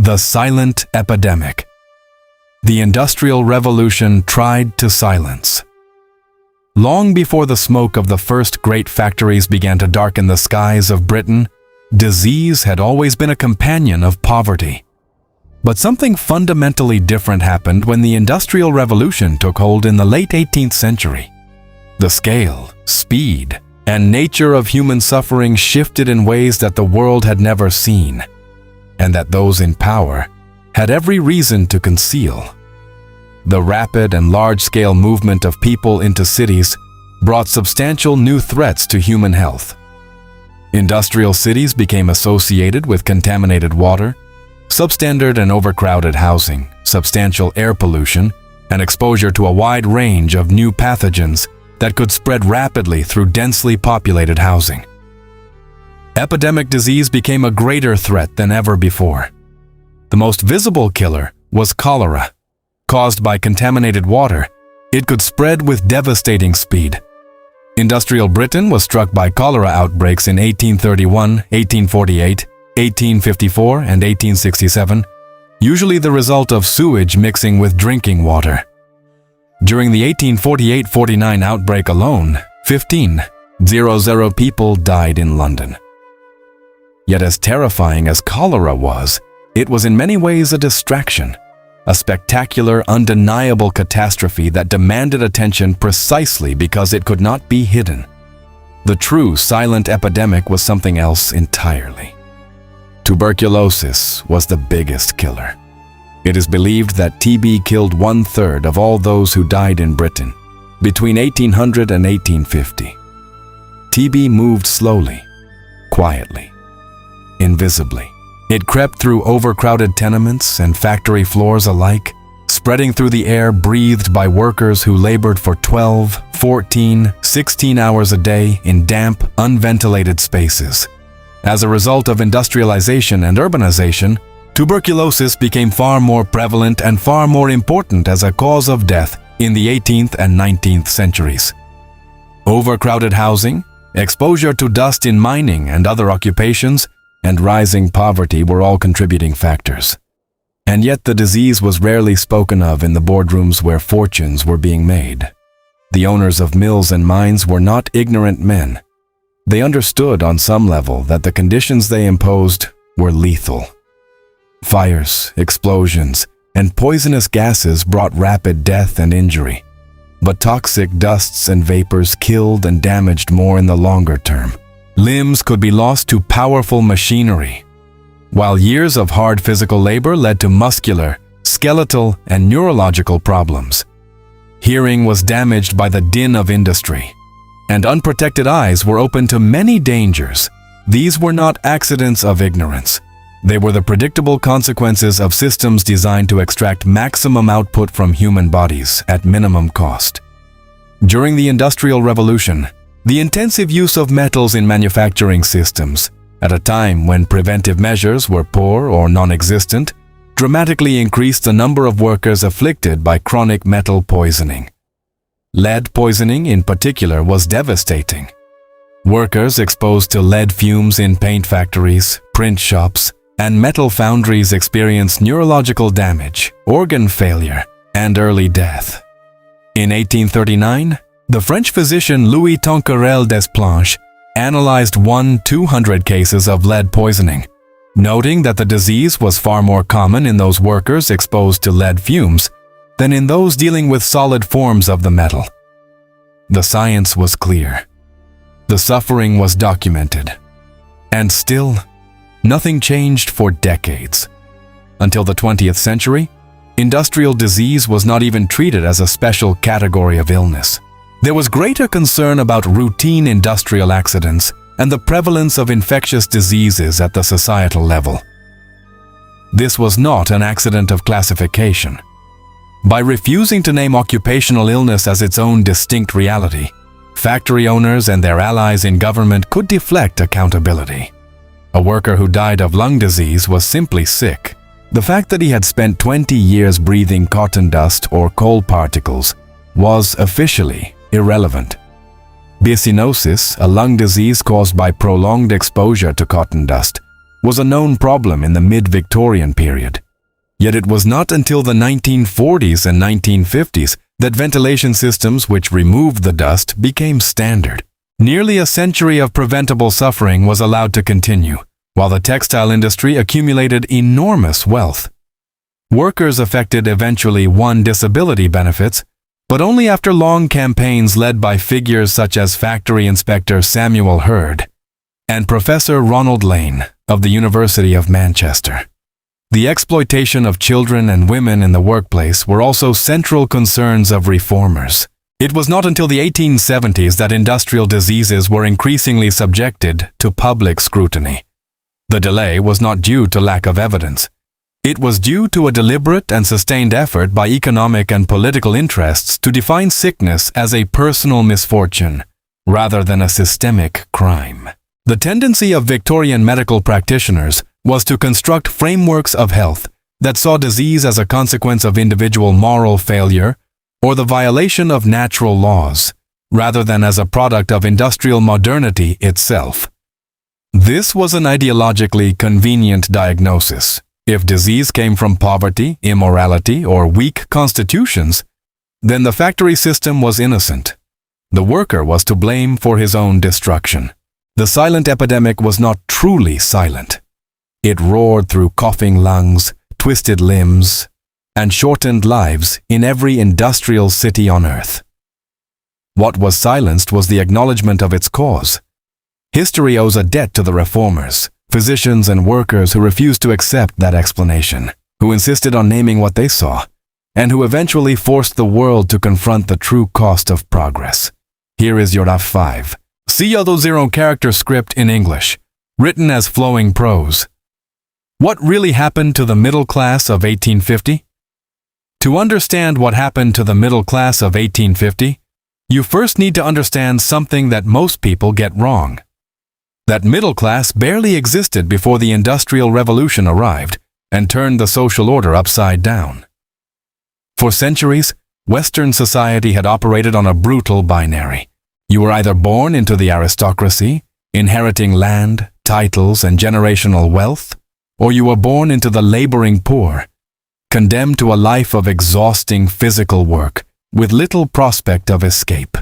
The silent epidemic. The Industrial Revolution tried to silence. Long before the smoke of the first great factories began to darken the skies of Britain, disease had always been a companion of poverty. But something fundamentally different happened when the Industrial Revolution took hold in the late 18th century. The scale, speed, and nature of human suffering shifted in ways that the world had never seen, and that those in power had every reason to conceal. The rapid and large-scale movement of people into cities brought substantial new threats to human health. Industrial cities became associated with contaminated water, substandard and overcrowded housing, substantial air pollution, and exposure to a wide range of new pathogens that could spread rapidly through densely populated housing. Epidemic disease became a greater threat than ever before. The most visible killer was cholera. Caused by contaminated water, it could spread with devastating speed. Industrial Britain was struck by cholera outbreaks in 1831, 1848, 1854, and 1867, usually the result of sewage mixing with drinking water. During the 1848-49 outbreak alone, 1,500 people died in London. Yet as terrifying as cholera was, it was in many ways a distraction, a spectacular, undeniable catastrophe that demanded attention precisely because it could not be hidden. The true silent epidemic was something else entirely. Tuberculosis was the biggest killer. It is believed that TB killed 1/3 of all those who died in Britain between 1800 and 1850. TB moved slowly, quietly, invisibly. It crept through overcrowded tenements and factory floors alike, spreading through the air breathed by workers who labored for 12, 14, 16 hours a day in damp, unventilated spaces. As a result of industrialization and urbanization, tuberculosis became far more prevalent and far more important as a cause of death in the 18th and 19th centuries. Overcrowded housing, exposure to dust in mining and other occupations, and rising poverty were all contributing factors. And yet the disease was rarely spoken of in the boardrooms where fortunes were being made. The owners of mills and mines were not ignorant men. They understood on some level that the conditions they imposed were lethal. Fires, explosions, and poisonous gases brought rapid death and injury. But toxic dusts and vapors killed and damaged more in the longer term. Limbs could be lost to powerful machinery, while years of hard physical labor led to muscular, skeletal, and neurological problems. Hearing was damaged by the din of industry, and unprotected eyes were open to many dangers. These were not accidents of ignorance. They were the predictable consequences of systems designed to extract maximum output from human bodies at minimum cost. During the Industrial Revolution, the intensive use of metals in manufacturing systems, at a time when preventive measures were poor or non-existent, dramatically increased the number of workers afflicted by chronic metal poisoning. Lead poisoning in particular was devastating. Workers exposed to lead fumes in paint factories, print shops, and metal foundries experienced neurological damage, organ failure, and early death. In 1839, the French physician Louis Tonquerel Desplanches analyzed 1,200 cases of lead poisoning, noting that the disease was far more common in those workers exposed to lead fumes than in those dealing with solid forms of the metal. The science was clear. The suffering was documented. And still, nothing changed for decades. Until the 20th century, industrial disease was not even treated as a special category of illness. There was greater concern about routine industrial accidents and the prevalence of infectious diseases at the societal level. This was not an accident of classification. By refusing to name occupational illness as its own distinct reality, factory owners and their allies in government could deflect accountability. A worker who died of lung disease was simply sick. The fact that he had spent 20 years breathing cotton dust or coal particles was officially irrelevant. Biocinosis, a lung disease caused by prolonged exposure to cotton dust, was a known problem in the mid-Victorian period. Yet it was not until the 1940s and 1950s that ventilation systems which removed the dust became standard. Nearly a century of preventable suffering was allowed to continue, while the textile industry accumulated enormous wealth. Workers affected eventually won disability benefits, but only after long campaigns led by figures such as Factory Inspector Samuel Hurd and Professor Ronald Lane of the University of Manchester. The exploitation of children and women in the workplace were also central concerns of reformers. It was not until the 1870s that industrial diseases were increasingly subjected to public scrutiny. The delay was not due to lack of evidence. It was due to a deliberate and sustained effort by economic and political interests to define sickness as a personal misfortune rather than a systemic crime. The tendency of Victorian medical practitioners was to construct frameworks of health that saw disease as a consequence of individual moral failure or the violation of natural laws, rather than as a product of industrial modernity itself. This was an ideologically convenient diagnosis. If disease came from poverty, immorality, or weak constitutions, then the factory system was innocent. The worker was to blame for his own destruction. The silent epidemic was not truly silent. It roared through coughing lungs, twisted limbs, and shortened lives in every industrial city on earth. What was silenced was the acknowledgement of its cause. History owes a debt to the reformers, physicians and workers who refused to accept that explanation, who insisted on naming what they saw, and who eventually forced the world to confront the true cost of progress. Here is your F5. C0 character script in English, written as flowing prose. What really happened to the middle class of 1850? To understand what happened to the middle class of 1850, you first need to understand something that most people get wrong. That middle class barely existed before the Industrial Revolution arrived and turned the social order upside down. For centuries, Western society had operated on a brutal binary. You were either born into the aristocracy, inheriting land, titles, and generational wealth, or you were born into the laboring poor, condemned to a life of exhausting physical work with little prospect of escape.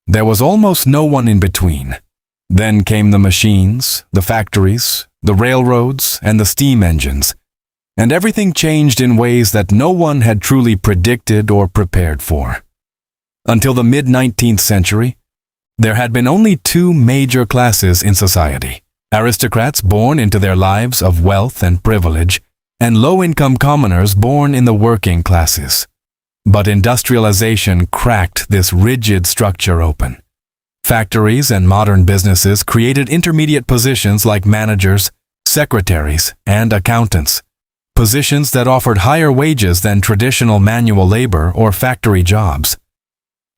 There was almost no one in between. Then came the machines, the factories, the railroads, and the steam engines, and everything changed in ways that no one had truly predicted or prepared for. Until the mid-19th century, there had been only two major classes in society: aristocrats born into their lives of wealth and privilege, and low-income commoners born in the working classes. But industrialization cracked this rigid structure open. Factories and modern businesses created intermediate positions like managers, secretaries, and accountants, positions that offered higher wages than traditional manual labor or factory jobs.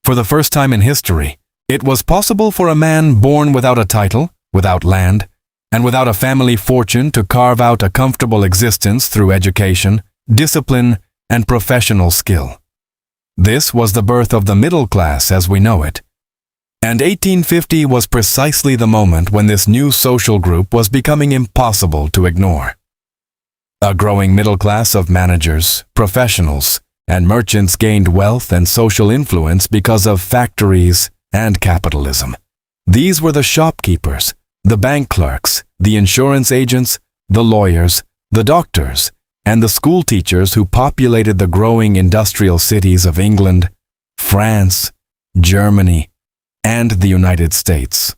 For the first time in history, it was possible for a man born without a title, without land, and without a family fortune to carve out a comfortable existence through education, discipline, and professional skill. This was the birth of the middle class as we know it. And 1850 was precisely the moment when this new social group was becoming impossible to ignore. A growing middle class of managers, professionals, and merchants gained wealth and social influence because of factories and capitalism. These were the shopkeepers, the bank clerks, the insurance agents, the lawyers, the doctors, and the school teachers who populated the growing industrial cities of England, France, Germany, and the United States.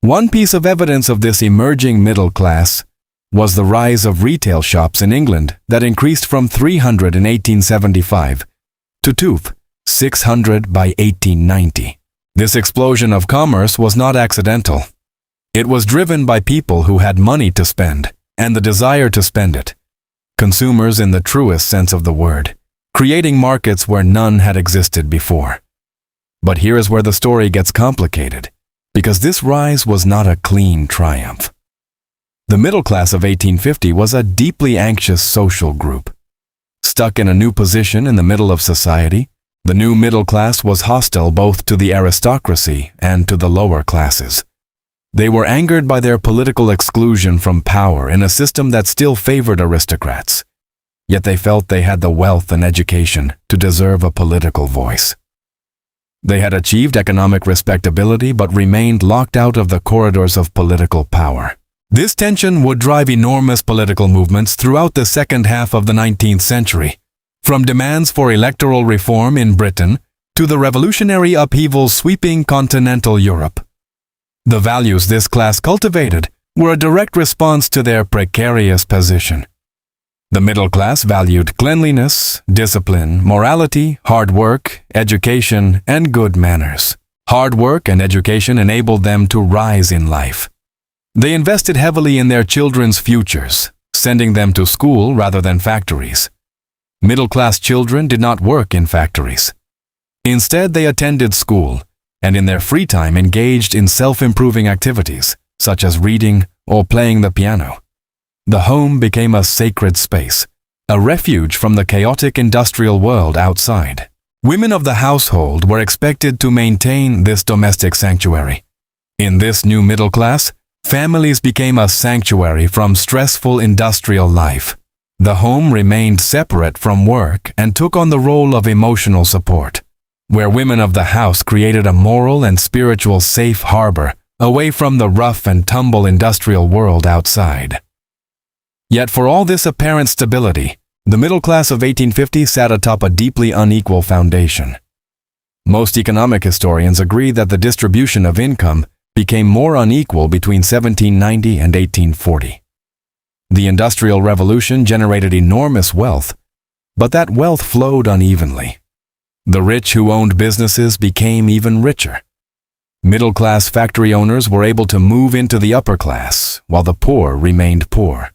One piece of evidence of this emerging middle class was the rise of retail shops in England that increased from 300 in 1875 to 600 by 1890. This explosion of commerce was not accidental. It was driven by people who had money to spend and the desire to spend it. Consumers in the truest sense of the word, creating markets where none had existed before. But here is where the story gets complicated, because this rise was not a clean triumph. The middle class of 1850 was a deeply anxious social group. Stuck in a new position in the middle of society, the new middle class was hostile both to the aristocracy and to the lower classes. They were angered by their political exclusion from power in a system that still favored aristocrats. Yet they felt they had the wealth and education to deserve a political voice. They had achieved economic respectability but remained locked out of the corridors of political power. This tension would drive enormous political movements throughout the second half of the 19th century, from demands for electoral reform in Britain to the revolutionary upheavals sweeping continental Europe. The values this class cultivated were a direct response to their precarious position. The middle class valued cleanliness, discipline, morality, hard work, education, and good manners. Hard work and education enabled them to rise in life. They invested heavily in their children's futures, sending them to school rather than factories. Middle-class children did not work in factories. Instead, they attended school, and in their free time engaged in self-improving activities, such as reading or playing the piano. The home became a sacred space, a refuge from the chaotic industrial world outside. Women of the household were expected to maintain this domestic sanctuary. In this new middle class, families became a sanctuary from stressful industrial life. The home remained separate from work and took on the role of emotional support, where women of the house created a moral and spiritual safe harbor away from the rough and tumble industrial world outside. Yet for all this apparent stability, the middle class of 1850 sat atop a deeply unequal foundation. Most economic historians agree that the distribution of income became more unequal between 1790 and 1840. The Industrial Revolution generated enormous wealth, but that wealth flowed unevenly. The rich who owned businesses became even richer. Middle-class factory owners were able to move into the upper class, while the poor remained poor.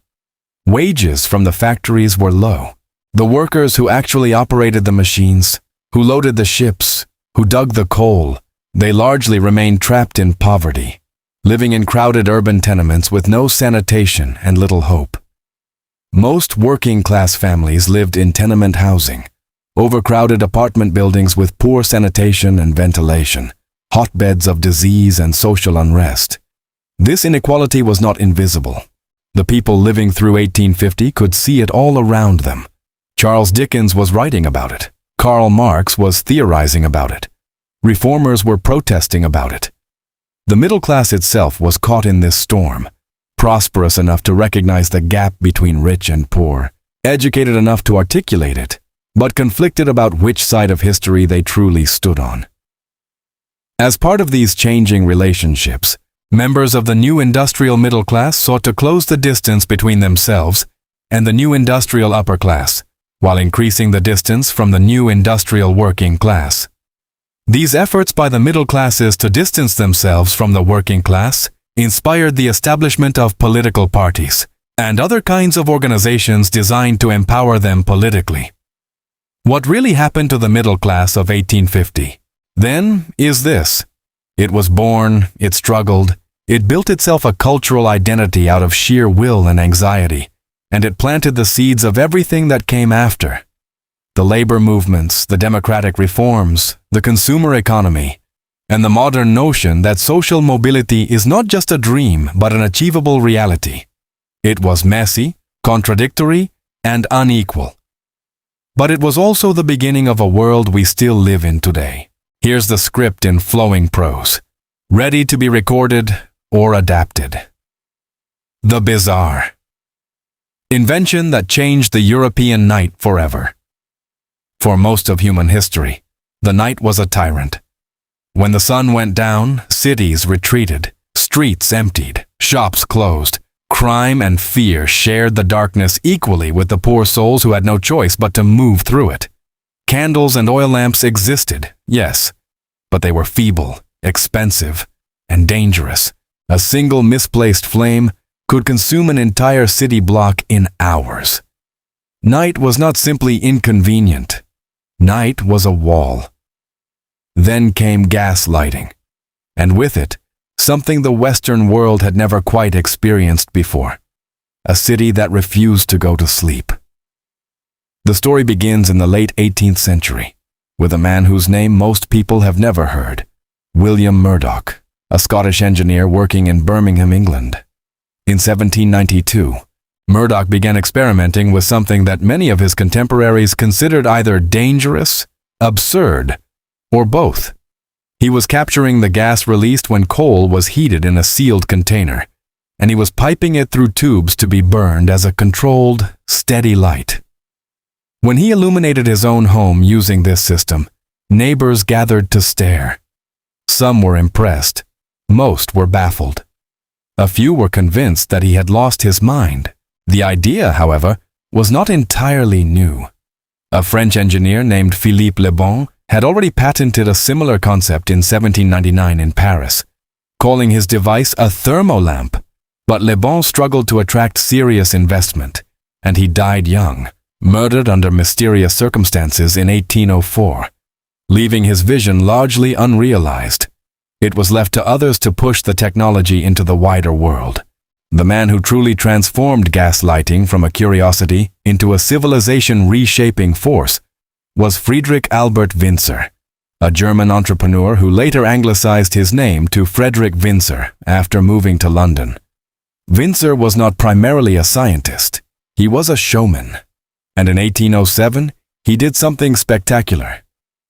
Wages from the factories were low. The workers who actually operated the machines, who loaded the ships, who dug the coal, they largely remained trapped in poverty, living in crowded urban tenements with no sanitation and little hope. Most working-class families lived in tenement housing, overcrowded apartment buildings with poor sanitation and ventilation, hotbeds of disease and social unrest. This inequality was not invisible. The people living through 1850 could see it all around them. Charles Dickens was writing about it. Karl Marx was theorizing about it. Reformers were protesting about it. The middle class itself was caught in this storm, prosperous enough to recognize the gap between rich and poor, educated enough to articulate it, but conflicted about which side of history they truly stood on. As part of these changing relationships, members of the new industrial middle class sought to close the distance between themselves and the new industrial upper class, while increasing the distance from the new industrial working class. These efforts by the middle classes to distance themselves from the working class inspired the establishment of political parties and other kinds of organizations designed to empower them politically. What really happened to the middle class of 1850, then, is this. It was born, it struggled, it built itself a cultural identity out of sheer will and anxiety, and it planted the seeds of everything that came after. The labor movements, the democratic reforms, the consumer economy, and the modern notion that social mobility is not just a dream but an achievable reality. It was messy, contradictory, and unequal. But it was also the beginning of a world we still live in today. Here's the script in flowing prose, ready to be recorded or adapted. The Bizarre. Invention that changed the European night forever. For most of human history, the night was a tyrant. When the sun went down, cities retreated, streets emptied, shops closed. Crime and fear shared the darkness equally with the poor souls who had no choice but to move through it. Candles and oil lamps existed, yes, but they were feeble, expensive, and dangerous. A single misplaced flame could consume an entire city block in hours. Night was not simply inconvenient. Night was a wall. Then came gas lighting, and with it, something the Western world had never quite experienced before. A city that refused to go to sleep. The story begins in the late 18th century, with a man whose name most people have never heard, William Murdoch. a Scottish engineer working in Birmingham, England. In 1792, Murdoch began experimenting with something that many of his contemporaries considered either dangerous, absurd, or both. He was capturing the gas released when coal was heated in a sealed container, and he was piping it through tubes to be burned as a controlled, steady light. When he illuminated his own home using this system, neighbors gathered to stare. Some were impressed, most were baffled. A few were convinced that he had lost his mind. The idea, however, was not entirely new. A French engineer named Philippe Le Bon had already patented a similar concept in 1799 in Paris, calling his device a thermolamp. But Le Bon struggled to attract serious investment, and he died young, murdered under mysterious circumstances in 1804, leaving his vision largely unrealized. It was left to others to push the technology into the wider world. The man who truly transformed gas lighting from a curiosity into a civilization reshaping force was Friedrich Albert Winzer, a German entrepreneur who later anglicized his name to Frederick Winzer after moving to London. Winzer was not primarily a scientist, he was a showman. And in 1807, he did something spectacular.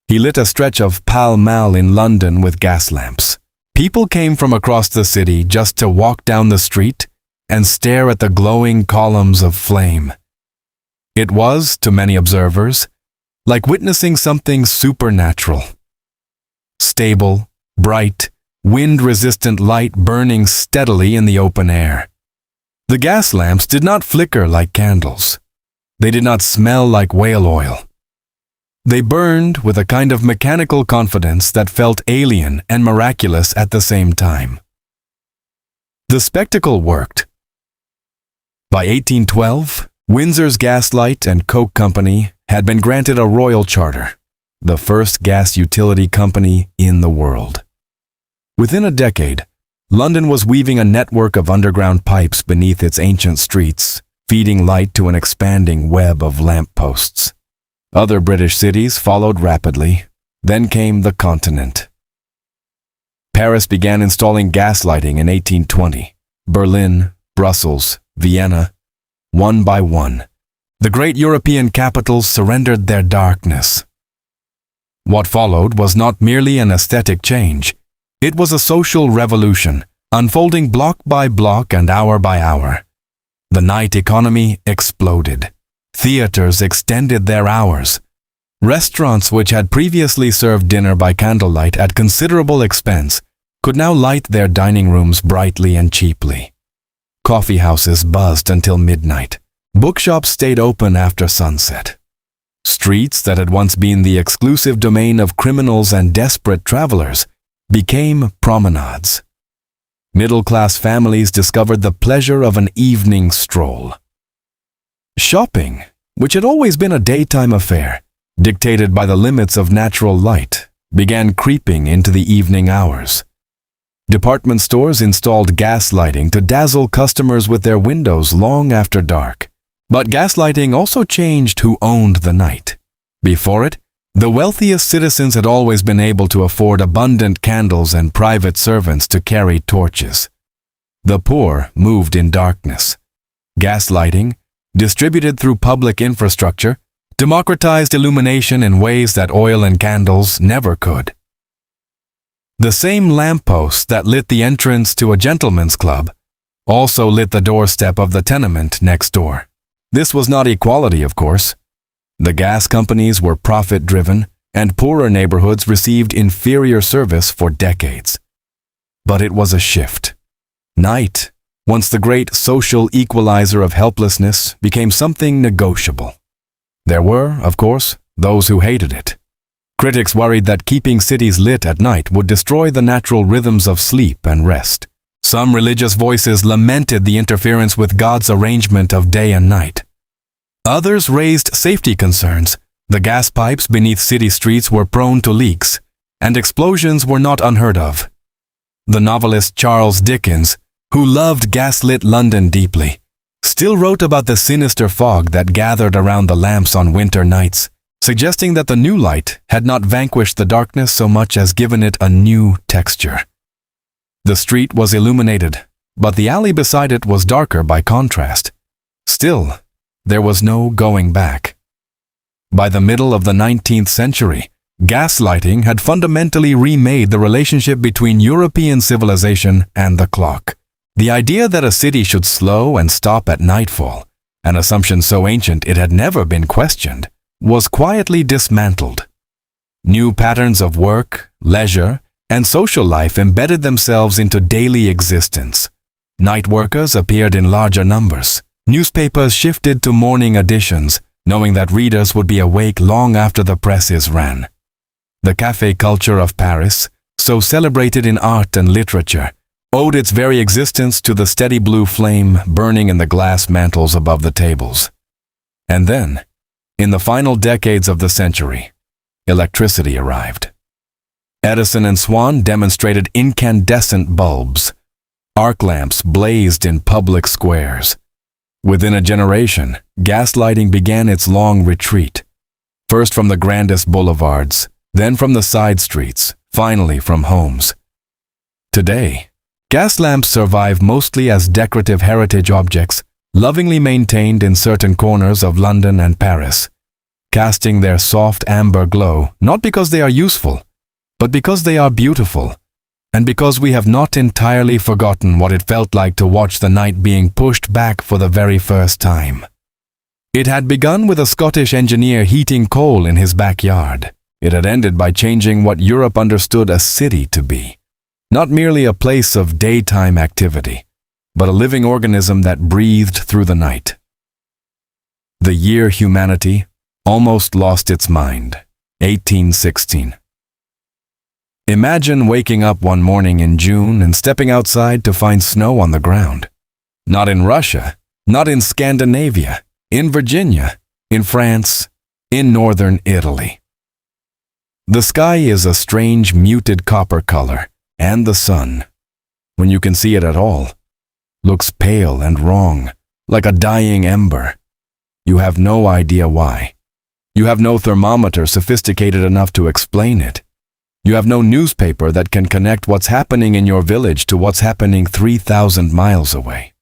He lit a stretch of Pall Mall in London with gas lamps. People came from across the city just to walk down the street and stare at the glowing columns of flame. It was, to many observers, like witnessing something supernatural. Stable, bright, wind-resistant light burning steadily in the open air. The gas lamps did not flicker like candles. They did not smell like whale oil. They burned with a kind of mechanical confidence that felt alien and miraculous at the same time. The spectacle worked. By 1812, Windsor's Gaslight and Coke Company had been granted a royal charter, the first gas utility company in the world. Within a decade, London was weaving a network of underground pipes beneath its ancient streets, feeding light to an expanding web of lampposts. Other British cities followed rapidly. Then came the continent. Paris began installing gas lighting in 1820. Berlin, Brussels, Vienna. One by one, the great European capitals surrendered their darkness. What followed was not merely an aesthetic change. It was a social revolution, unfolding block by block and hour by hour. The night economy exploded. Theaters extended their hours. Restaurants which had previously served dinner by candlelight at considerable expense could now light their dining rooms brightly and cheaply. Coffee houses buzzed until midnight. Bookshops stayed open after sunset. Streets that had once been the exclusive domain of criminals and desperate travelers became promenades. Middle-class families discovered the pleasure of an evening stroll. Shopping, which had always been a daytime affair, dictated by the limits of natural light, began creeping into the evening hours. Department stores installed gas lighting to dazzle customers with their windows long after dark. But gas lighting also changed who owned the night. Before it, the wealthiest citizens had always been able to afford abundant candles and private servants to carry torches. The poor moved in darkness. Gas lighting, distributed through public infrastructure, democratized illumination in ways that oil and candles never could. The same lampposts that lit the entrance to a gentleman's club also lit the doorstep of the tenement next door. This was not equality, of course. The gas companies were profit-driven, and poorer neighborhoods received inferior service for decades. But it was a shift. Night, once the great social equalizer of helplessness, became something negotiable. There were, of course, those who hated it. Critics worried that keeping cities lit at night would destroy the natural rhythms of sleep and rest. Some religious voices lamented the interference with God's arrangement of day and night. Others raised safety concerns. The gas pipes beneath city streets were prone to leaks, and explosions were not unheard of. The novelist Charles Dickens, who loved gaslit London deeply, still wrote about the sinister fog that gathered around the lamps on winter nights, suggesting that the new light had not vanquished the darkness so much as given it a new texture. The street was illuminated, but the alley beside it was darker by contrast. Still, there was no going back. By the middle of the 19th century, gaslighting had fundamentally remade the relationship between European civilization and the clock. The idea that a city should slow and stop at nightfall, an assumption so ancient it had never been questioned, was quietly dismantled. New patterns of work, leisure, and social life embedded themselves into daily existence. Night workers appeared in larger numbers. Newspapers shifted to morning editions, knowing that readers would be awake long after the presses ran. The café culture of Paris, so celebrated in art and literature, owed its very existence to the steady blue flame burning in the glass mantles above the tables. And then, in the final decades of the century, electricity arrived. Edison and Swan demonstrated incandescent bulbs. Arc lamps blazed in public squares. Within a generation, gaslighting began its long retreat, first from the grandest boulevards, then from the side streets, finally from homes. Today, gas lamps survive mostly as decorative heritage objects, lovingly maintained in certain corners of London and Paris, casting their soft amber glow not because they are useful, but because they are beautiful, and because we have not entirely forgotten what it felt like to watch the night being pushed back for the very first time. It had begun with a Scottish engineer heating coal in his backyard. It had ended by changing what Europe understood a city to be. Not merely a place of daytime activity, but a living organism that breathed through the night. The year humanity almost lost its mind, 1816. Imagine waking up one morning in June and stepping outside to find snow on the ground. Not in Russia, not in Scandinavia, in Virginia, in France, in northern Italy. The sky is a strange muted copper color, and the sun, when you can see it at all, looks pale and wrong, like a dying ember. You have no idea why. You have no thermometer sophisticated enough to explain it. You have no newspaper that can connect what's happening in your village to what's happening 3,000 miles away.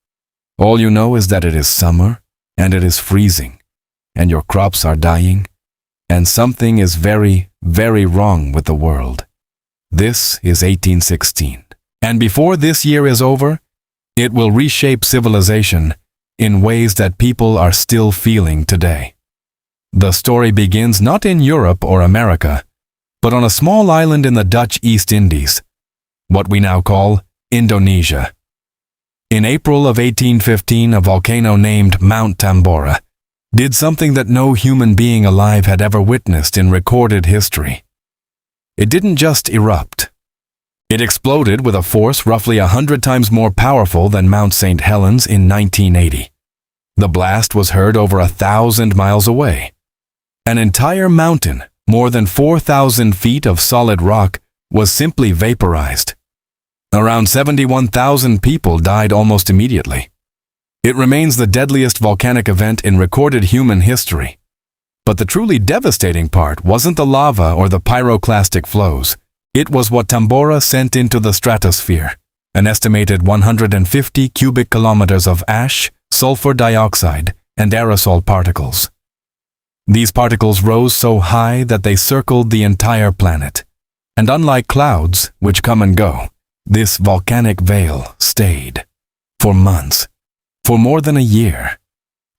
All you know is that it is summer, and it is freezing, and your crops are dying, and something is very, very wrong with the world. This is 1816. And before this year is over, it will reshape civilization in ways that people are still feeling today. The story begins not in Europe or America, but on a small island in the Dutch East Indies, what we now call Indonesia. In April of 1815, a volcano named Mount Tambora did something that no human being alive had ever witnessed in recorded history. It didn't just erupt. It exploded with a force roughly 100 times more powerful than Mount St. Helens in 1980. The blast was heard over 1,000 miles away. An entire mountain, more than 4,000 feet of solid rock, was simply vaporized. Around 71,000 people died almost immediately. It remains the deadliest volcanic event in recorded human history. But the truly devastating part wasn't the lava or the pyroclastic flows. It was what Tambora sent into the stratosphere, an estimated 150 cubic kilometers of ash, sulfur dioxide, and aerosol particles. These particles rose so high that they circled the entire planet. And unlike clouds, which come and go, this volcanic veil stayed. For months. For more than a year.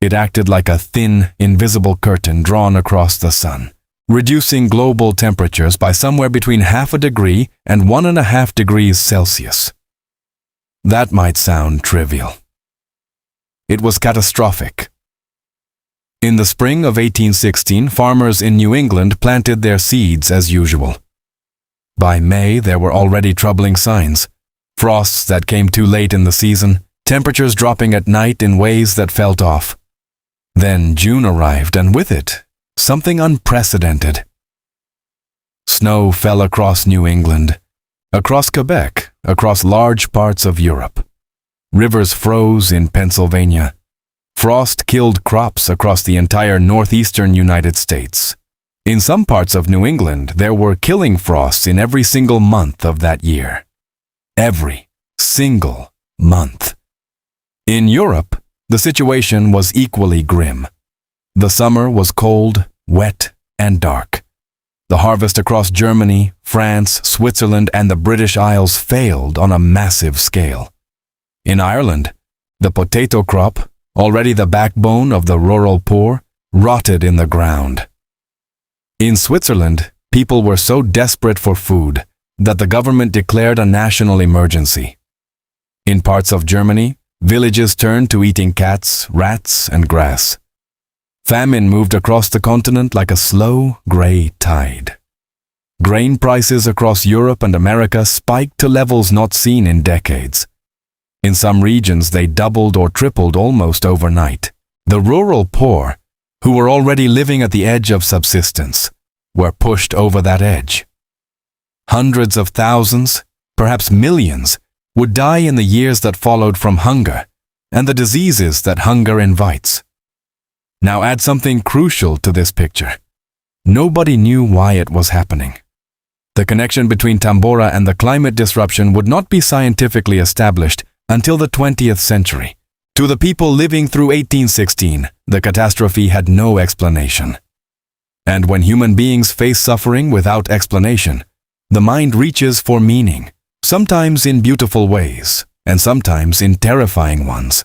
It acted like a thin, invisible curtain drawn across the sun, reducing global temperatures by somewhere between 0.5 degree and 1.5 degrees Celsius. That might sound trivial. It was catastrophic. In the spring of 1816, farmers in New England planted their seeds as usual. By May, there were already troubling signs. Frosts that came too late in the season, temperatures dropping at night in ways that felt off. Then June arrived, and with it, something unprecedented. Snow fell across New England, across Quebec, across large parts of Europe. Rivers froze in Pennsylvania. Frost killed crops across the entire northeastern United States. In some parts of New England, there were killing frosts in every single month of that year. Every single month. In Europe, the situation was equally grim. The summer was cold, wet, and dark. The harvest across Germany, France, Switzerland, and the British Isles failed on a massive scale. In Ireland, the potato crop, already the backbone of the rural poor, rotted in the ground. In Switzerland, people were so desperate for food that the government declared a national emergency. In parts of Germany, villages turned to eating cats, rats, and grass. Famine moved across the continent like a slow, gray tide. Grain prices across Europe and America spiked to levels not seen in decades. In some regions, they doubled or tripled almost overnight. The rural poor, who were already living at the edge of subsistence, were pushed over that edge. Hundreds of thousands, perhaps millions, would die in the years that followed from hunger and the diseases that hunger invites. Now add something crucial to this picture. Nobody knew why it was happening. The connection between Tambora and the climate disruption would not be scientifically established until the 20th century. To the people living through 1816, the catastrophe had no explanation. And when human beings face suffering without explanation, the mind reaches for meaning, sometimes in beautiful ways, and sometimes in terrifying ones.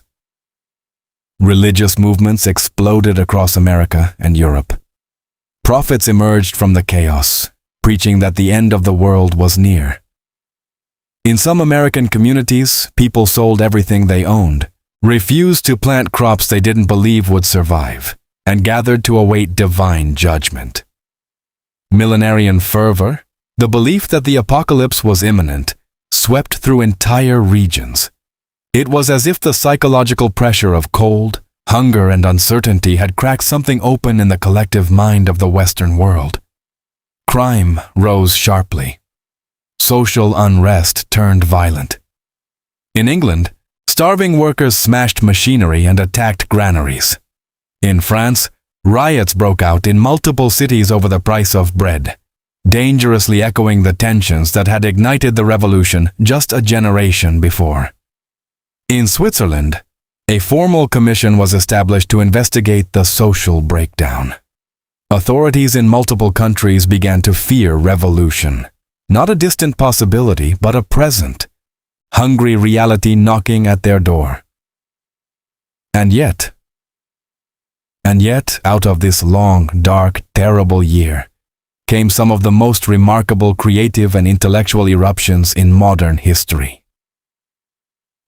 Religious movements exploded across America and Europe. Prophets emerged from the chaos, preaching that the end of the world was near. In some American communities, people sold everything they owned, refused to plant crops they didn't believe would survive, and gathered to await divine judgment. Millenarian fervor, the belief that the apocalypse was imminent, swept through entire regions. It was as if the psychological pressure of cold, hunger, and uncertainty had cracked something open in the collective mind of the Western world. Crime rose sharply. Social unrest turned violent. In England, starving workers smashed machinery and attacked granaries. In France, riots broke out in multiple cities over the price of bread, dangerously echoing the tensions that had ignited the revolution just a generation before. In Switzerland, a formal commission was established to investigate the social breakdown. Authorities in multiple countries began to fear revolution, not a distant possibility, but a present, hungry reality knocking at their door. And yet, out of this long, dark, terrible year, came some of the most remarkable creative and intellectual eruptions in modern history.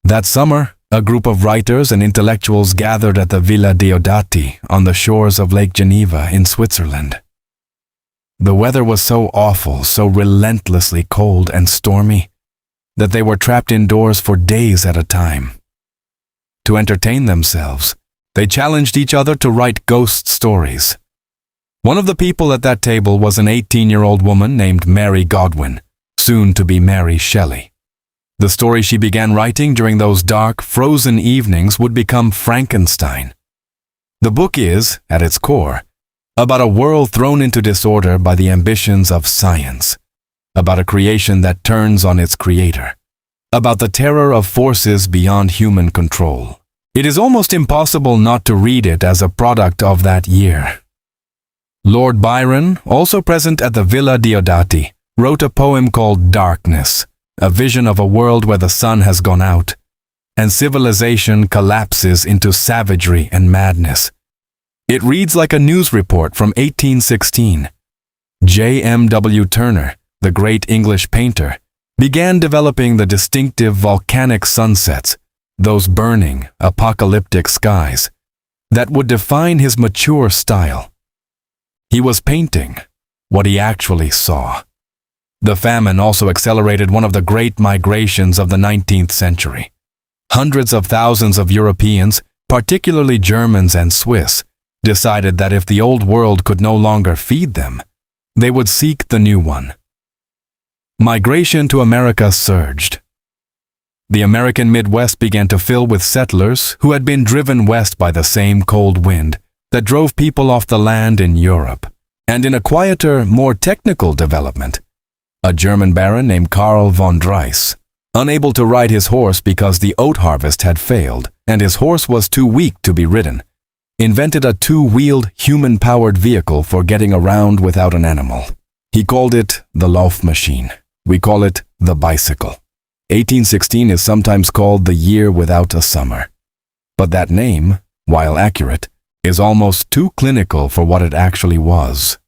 That summer, a group of writers and intellectuals gathered at the Villa Diodati on the shores of Lake Geneva in Switzerland. The weather was so awful, so relentlessly cold and stormy, that they were trapped indoors for days at a time. To entertain themselves, they challenged each other to write ghost stories. One of the people at that table was an 18-year-old woman named Mary Godwin, soon to be Mary Shelley. The story she began writing during those dark, frozen evenings would become Frankenstein. The book is, at its core, about a world thrown into disorder by the ambitions of science, about a creation that turns on its creator, about the terror of forces beyond human control. It is almost impossible not to read it as a product of that year. Lord Byron, also present at the Villa Diodati, wrote a poem called Darkness, a vision of a world where the sun has gone out, and civilization collapses into savagery and madness. It reads like a news report from 1816. J.M.W. Turner, the great English painter, began developing the distinctive volcanic sunsets, those burning, apocalyptic skies, that would define his mature style. He was painting what he actually saw. The famine also accelerated one of the great migrations of the 19th century. Hundreds of thousands of Europeans, particularly Germans and Swiss, decided that if the old world could no longer feed them, they would seek the new one. Migration to America surged. The American Midwest began to fill with settlers who had been driven west by the same cold wind that drove people off the land in Europe. And in a quieter, more technical development, a German baron named Karl von Drais Unable to ride his horse because the oat harvest had failed and his horse was too weak to be ridden, invented a two-wheeled, human-powered vehicle for getting around without an animal. He called it the Lauf machine. We call it the bicycle. 1816 is sometimes called the year without a summer. But that name, while accurate, is almost too clinical for what it actually was.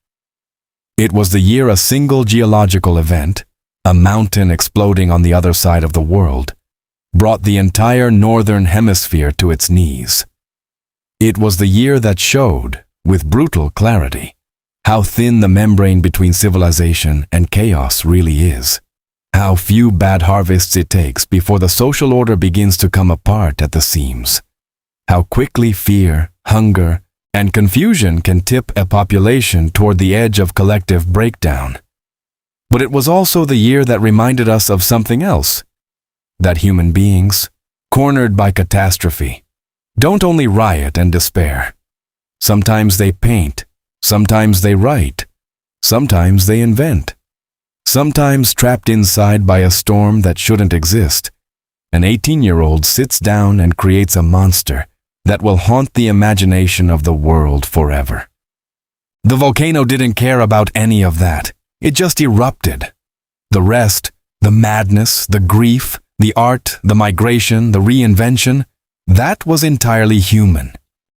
It was the year a single geological event, a mountain exploding on the other side of the world, brought the entire northern hemisphere to its knees. It was the year that showed, with brutal clarity, how thin the membrane between civilization and chaos really is. How few bad harvests it takes before the social order begins to come apart at the seams. How quickly fear, hunger, and confusion can tip a population toward the edge of collective breakdown. But it was also the year that reminded us of something else. That human beings, cornered by catastrophe, don't only riot and despair. Sometimes they paint, sometimes they write, sometimes they invent. Sometimes trapped inside by a storm that shouldn't exist, an 18-year-old sits down and creates a monster that will haunt the imagination of the world forever. The volcano didn't care about any of that. It just erupted. The rest, the madness, the grief, the art, the migration, the reinvention, that was entirely human.